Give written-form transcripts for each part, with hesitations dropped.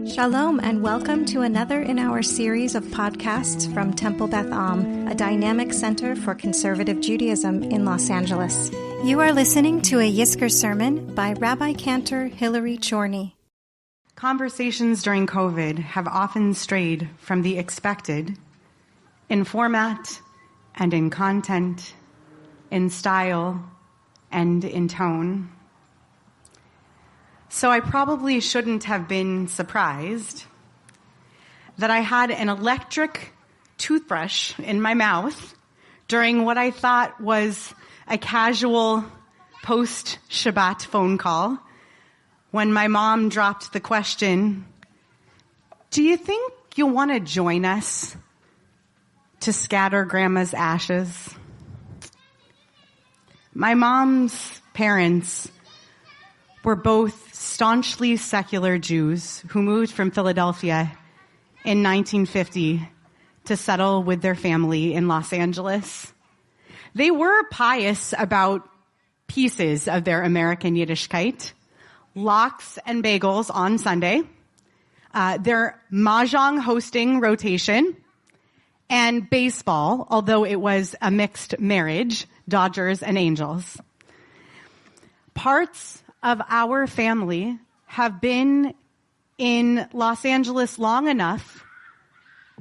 Shalom and welcome to another in our series of podcasts from Temple Beth Am, a dynamic center for conservative Judaism in Los Angeles. You are listening to a Yiskor sermon by Rabbi-Cantor Chorny. Conversations during COVID have often strayed from the expected in format and in content, in style and in tone. So I probably shouldn't have been surprised that I had an electric toothbrush in my mouth during what I thought was a casual post-Shabbat phone call when my mom dropped the question, "Do you think you'll want to join us to scatter Grandma's ashes?" My mom's parents were both staunchly secular Jews who moved from Philadelphia in 1950 to settle with their family in Los Angeles. They were pious about pieces of their American Yiddishkeit, lox and bagels on Sunday, their mahjong hosting rotation, and baseball, although it was a mixed marriage, Dodgers and Angels. Parts of our family have been in Los Angeles long enough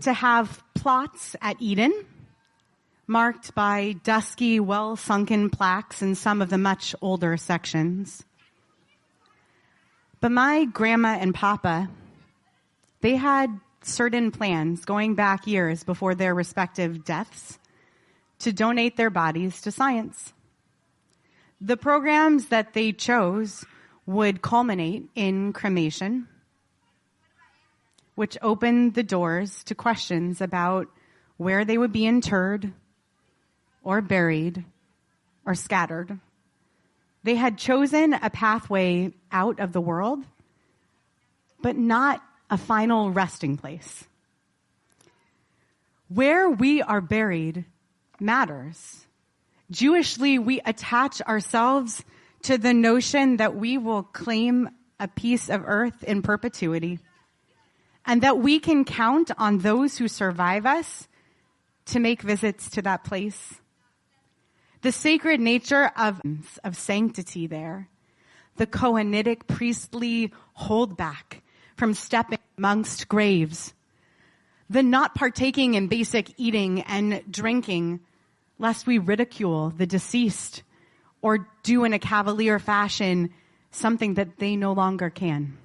to have plots at Eden, marked by dusky, well-sunken plaques in some of the much older sections. But my grandma and papa, they had certain plans going back years before their respective deaths to donate their bodies to science. The programs that they chose would culminate in cremation, which opened the doors to questions about where they would be interred or buried or scattered. They had chosen a pathway out of the world, but not a final resting place. Where we are buried matters. Jewishly, we attach ourselves to the notion that we will claim a piece of earth in perpetuity and that we can count on those who survive us to make visits to that place. The sacred nature of sanctity there, the Kohenitic priestly holdback from stepping amongst graves, the not partaking in basic eating and drinking lest we ridicule the deceased or do in a cavalier fashion something that they no longer can.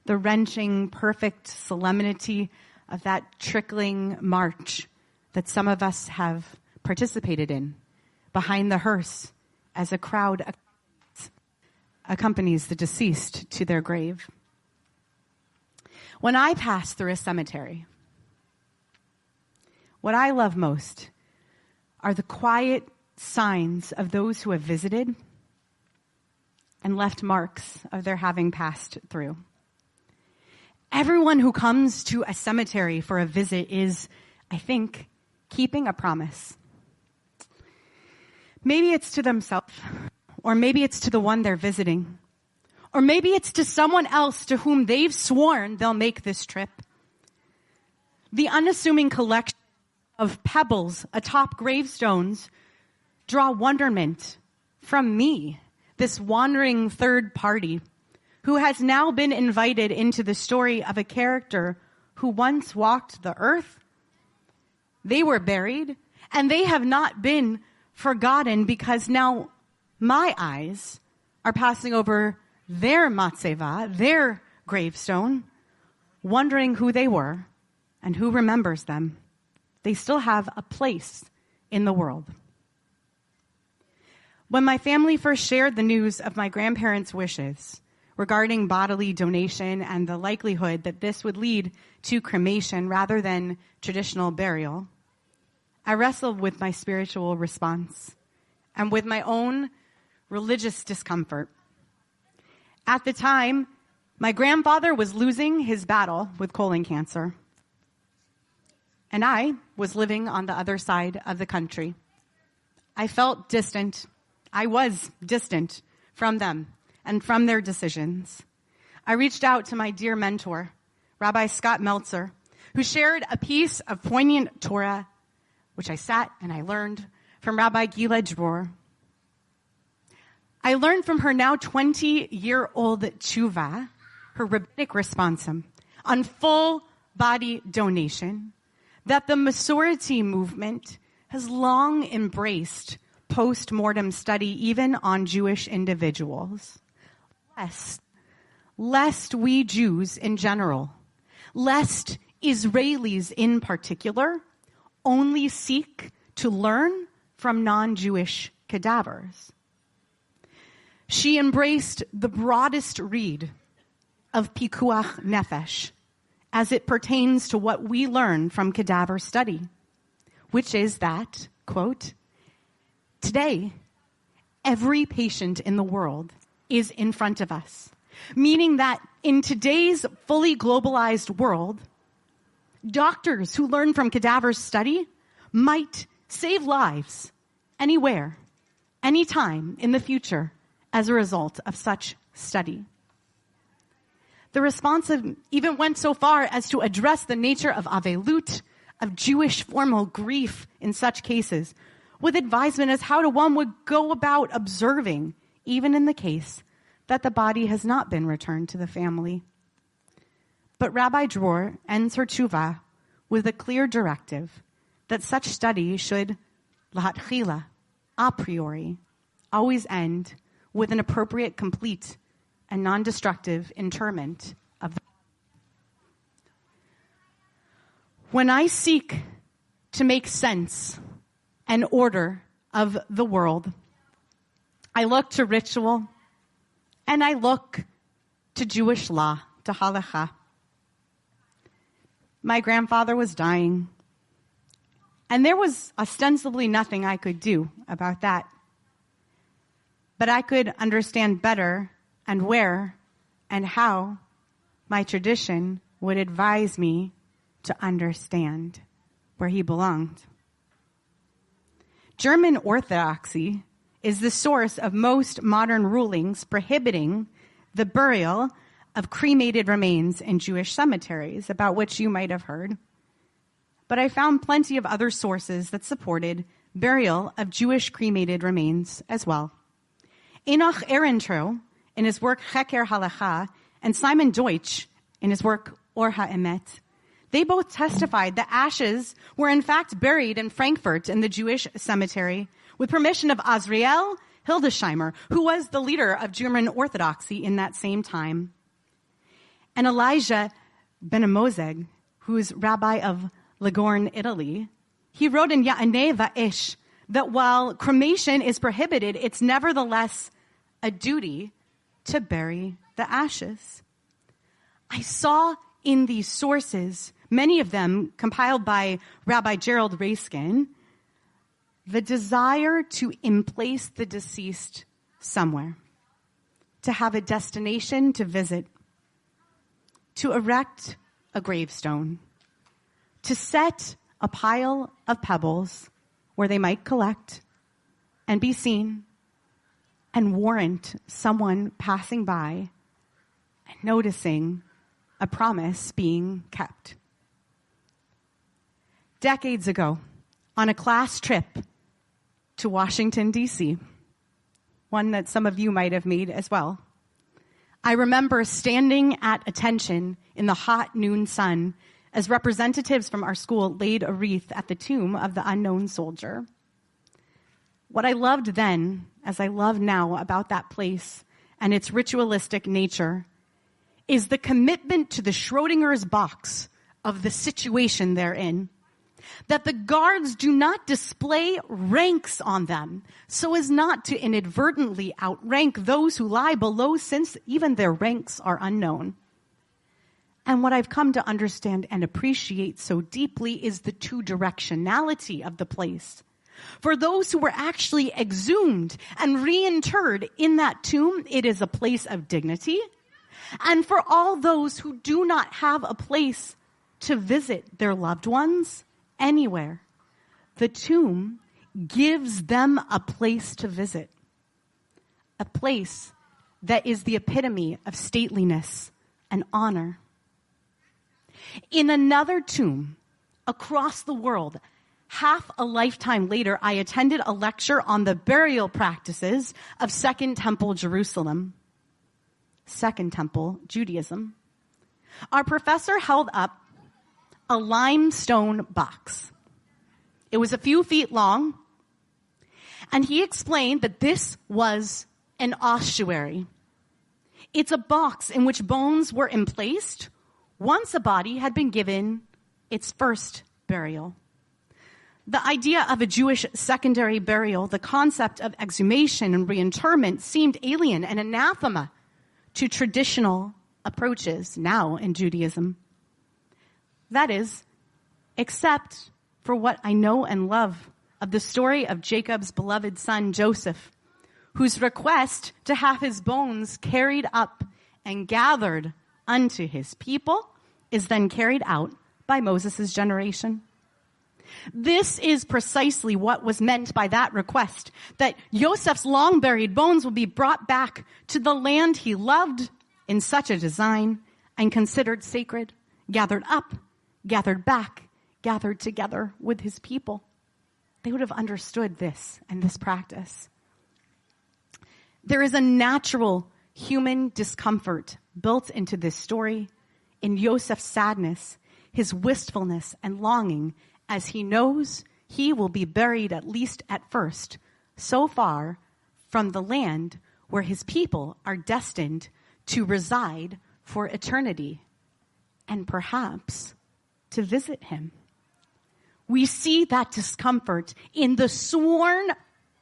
The wrenching, perfect solemnity of that trickling march that some of us have participated in behind the hearse as a crowd accompanies the deceased to their grave. When I pass through a cemetery, what I love most are the quiet signs of those who have visited and left marks of their having passed through. Everyone who comes to a cemetery for a visit is, I think, keeping a promise. Maybe it's to themselves, or maybe it's to the one they're visiting, or maybe it's to someone else to whom they've sworn they'll make this trip. The unassuming collection of pebbles atop gravestones draw wonderment from me, this wandering third party who has now been invited into the story of a character who once walked the earth. They were buried, and they have not been forgotten because now my eyes are passing over their matzeva, their gravestone, wondering who they were and who remembers them. They still have a place in the world. When my family first shared the news of my grandparents' wishes regarding bodily donation and the likelihood that this would lead to cremation rather than traditional burial, I wrestled with my spiritual response and with my own religious discomfort. At the time, my grandfather was losing his battle with colon cancer, and I was living on the other side of the country. I felt distant. I was distant from them and from their decisions. I reached out to my dear mentor, Rabbi Scott Meltzer, who shared a piece of poignant Torah, which I sat and I learned from Rabbi Gila Dror. I learned from her now 20-year-old tshuva, her rabbinic responsum, on full body donation, that the Masorti movement has long embraced post-mortem study even on Jewish individuals, lest we Jews in general, lest Israelis in particular, only seek to learn from non-Jewish cadavers. She embraced the broadest read of pikuach nefesh as it pertains to what we learn from cadaver study, which is that, quote, today, every patient in the world is in front of us, meaning that in today's fully globalized world, doctors who learn from cadaver study might save lives anywhere, anytime in the future as a result of such study. The responsive even went so far as to address the nature of avelut, of Jewish formal grief in such cases, with advisement as how one would go about observing, even in the case that the body has not been returned to the family. But Rabbi Dror ends her tshuva with a clear directive that such study should, lahatchila, a priori, always end with an appropriate, complete, and non-destructive interment of the. When I seek to make sense and order of the world, I look to ritual and I look to Jewish law, to halacha. My grandfather was dying, and there was ostensibly nothing I could do about that. But I could understand better and where and how my tradition would advise me to understand where he belonged. German Orthodoxy is the source of most modern rulings prohibiting the burial of cremated remains in Jewish cemeteries, about which you might have heard. But I found plenty of other sources that supported burial of Jewish cremated remains as well. Enoch Ehrentrow, in his work Cheker Halacha, and Simon Deutsch, in his work Or HaEmet, they both testified that ashes were in fact buried in Frankfurt in the Jewish cemetery with permission of Azriel Hildesheimer, who was the leader of German Orthodoxy in that same time. And Elijah Benamozeg, who's rabbi of Ligorn, Italy, he wrote in Ya'aneh Va'ish that while cremation is prohibited, it's nevertheless a duty to bury the ashes. I saw in these sources, many of them compiled by Rabbi Gerald Raskin, the desire to emplace the deceased somewhere, to have a destination to visit, to erect a gravestone, to set a pile of pebbles where they might collect and be seen and warrant someone passing by and noticing a promise being kept. Decades ago, on a class trip to Washington, D.C., one that some of you might have made as well, I remember standing at attention in the hot noon sun as representatives from our school laid a wreath at the tomb of the unknown soldier. What I loved then, as I love now about that place and its ritualistic nature, is the commitment to the Schrodinger's box of the situation they're in. That the guards do not display ranks on them so as not to inadvertently outrank those who lie below, since even their ranks are unknown. And what I've come to understand and appreciate so deeply is the two-directionality of the place. For those who were actually exhumed and reinterred in that tomb, it is a place of dignity. And for all those who do not have a place to visit their loved ones anywhere, the tomb gives them a place to visit, a place that is the epitome of stateliness and honor. In another tomb across the world, half a lifetime later, I attended a lecture on the burial practices of Second Temple Jerusalem. Second Temple Judaism. Our professor held up a limestone box. It was a few feet long, and he explained that this was an ossuary. It's a box in which bones were emplaced once a body had been given its first burial. The idea of a Jewish secondary burial, the concept of exhumation and reinterment, seemed alien and anathema to traditional approaches now in Judaism. That is, except for what I know and love of the story of Jacob's beloved son Joseph, whose request to have his bones carried up and gathered unto his people is then carried out by Moses' generation. This is precisely what was meant by that request, that Joseph's long-buried bones will be brought back to the land he loved in such a design and considered sacred, gathered up, gathered back, gathered together with his people. They would have understood this and this practice. There is a natural human discomfort built into this story in Joseph's sadness, his wistfulness and longing, as he knows he will be buried, at least at first, so far from the land where his people are destined to reside for eternity, and perhaps to visit him. We see that discomfort in the sworn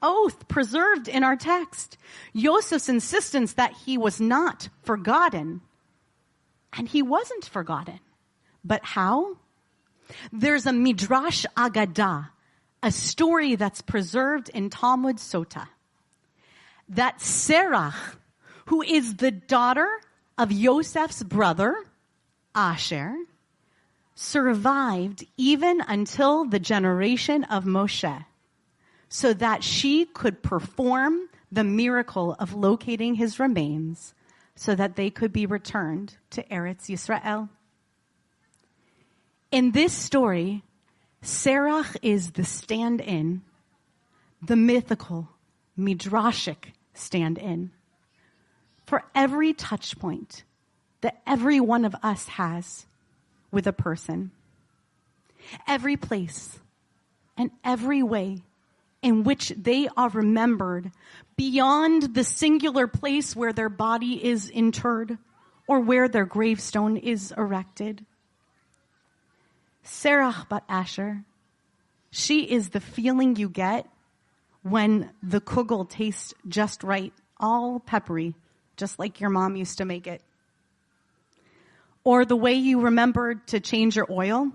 oath preserved in our text. Joseph's insistence that he was not forgotten. And he wasn't forgotten. But how? There's a Midrash Agadah, a story that's preserved in Talmud Sota, that Serach, who is the daughter of Joseph's brother, Asher, survived even until the generation of Moshe, so that she could perform the miracle of locating his remains so that they could be returned to Eretz Yisrael. In this story, Serach is the stand-in, the mythical, midrashic stand-in, for every touch point that every one of us has with a person. Every place and every way in which they are remembered beyond the singular place where their body is interred or where their gravestone is erected. Serach bat Asher, she is the feeling you get when the kugel tastes just right, all peppery, just like your mom used to make it. Or the way you remembered to change your oil,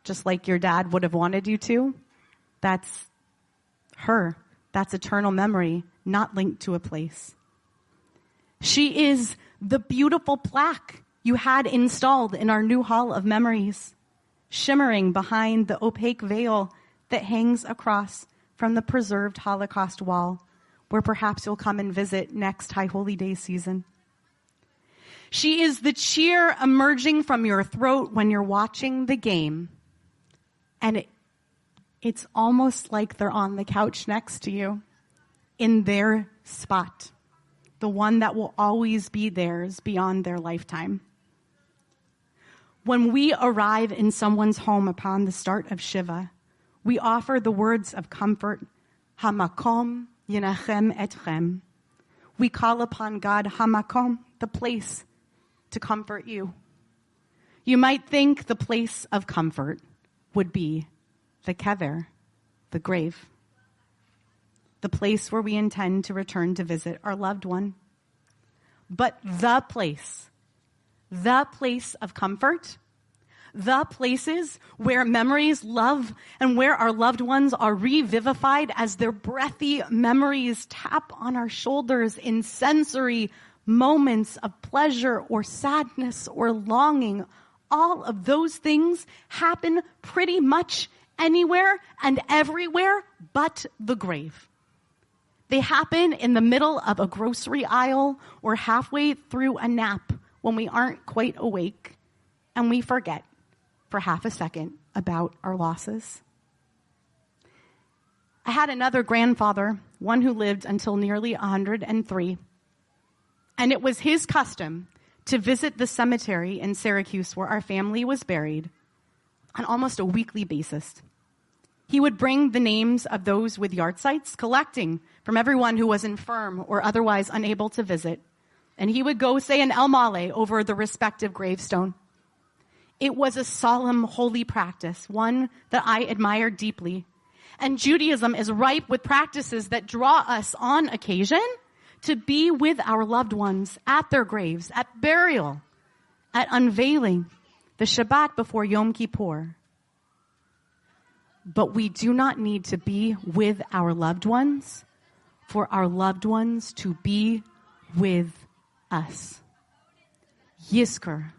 just like your dad would have wanted you to. That's her. That's eternal memory, not linked to a place. She is the beautiful plaque you had installed in our new hall of memories, shimmering behind the opaque veil that hangs across from the preserved Holocaust wall, where perhaps you'll come and visit next High Holy Day season. She is the cheer emerging from your throat when you're watching the game. And it's almost like they're on the couch next to you in their spot, the one that will always be theirs beyond their lifetime. When we arrive in someone's home upon the start of Shiva, we offer the words of comfort, Hamakom Yenachem Etchem. We call upon God, Hamakom, the place, to comfort you. You might think the place of comfort would be the kever, the grave, the place where we intend to return to visit our loved one. But the place of comfort, the places where memories, love, and where our loved ones are revivified as their breathy memories tap on our shoulders in sensory moments of pleasure or sadness or longing. All of those things happen pretty much anywhere and everywhere but the grave. They happen in the middle of a grocery aisle or halfway through a nap when we aren't quite awake and we forget for half a second about our losses. I had another grandfather, one who lived until nearly 103, and it was his custom to visit the cemetery in Syracuse where our family was buried on almost a weekly basis. He would bring the names of those with yard sites, collecting from everyone who was infirm or otherwise unable to visit, and he would go say an El Male over the respective gravestone. It was a solemn, holy practice, one that I admired deeply. And Judaism is ripe with practices that draw us on occasion to be with our loved ones at their graves, at burial, at unveiling, the Shabbat before Yom Kippur. But we do not need to be with our loved ones for our loved ones to be with us. Yiskor,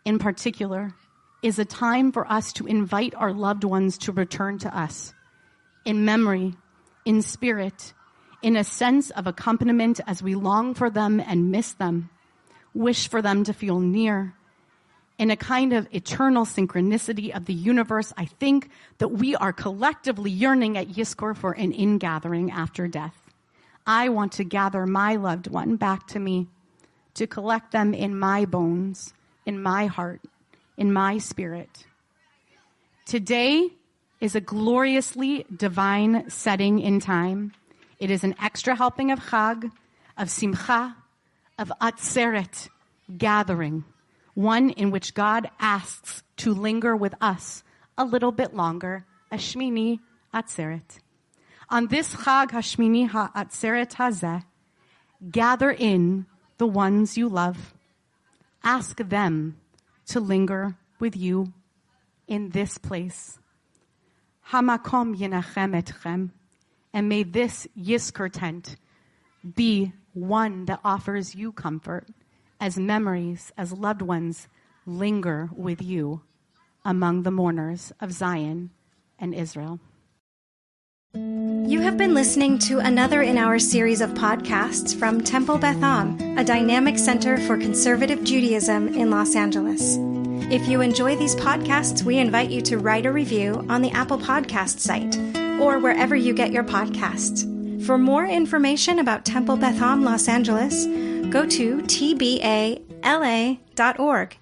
in particular, is a time for us to invite our loved ones to return to us in memory, in spirit, in a sense of accompaniment as we long for them and miss them, wish for them to feel near. In a kind of eternal synchronicity of the universe, I think that we are collectively yearning at Yiskor for an ingathering after death. I want to gather my loved one back to me, to collect them in my bones, in my heart, in my spirit. Today is a gloriously divine setting in time. It is an extra helping of Chag, of Simcha, of Atzeret, gathering, one in which God asks to linger with us a little bit longer, a Shemini Atzeret. On this Chag HaShemini HaAtzeret Hazeh, gather in the ones you love. Ask them to linger with you in this place. Hamakom yenachem etchem, and may this Yiskor tent be one that offers you comfort as memories, as loved ones linger with you among the mourners of Zion and Israel. You have been listening to another in our series of podcasts from Temple Beth Am, a dynamic center for conservative Judaism in Los Angeles. If you enjoy these podcasts, we invite you to write a review on the Apple Podcast site or wherever you get your podcasts. For more information about Temple Beth Am Los Angeles, go to tbala.org.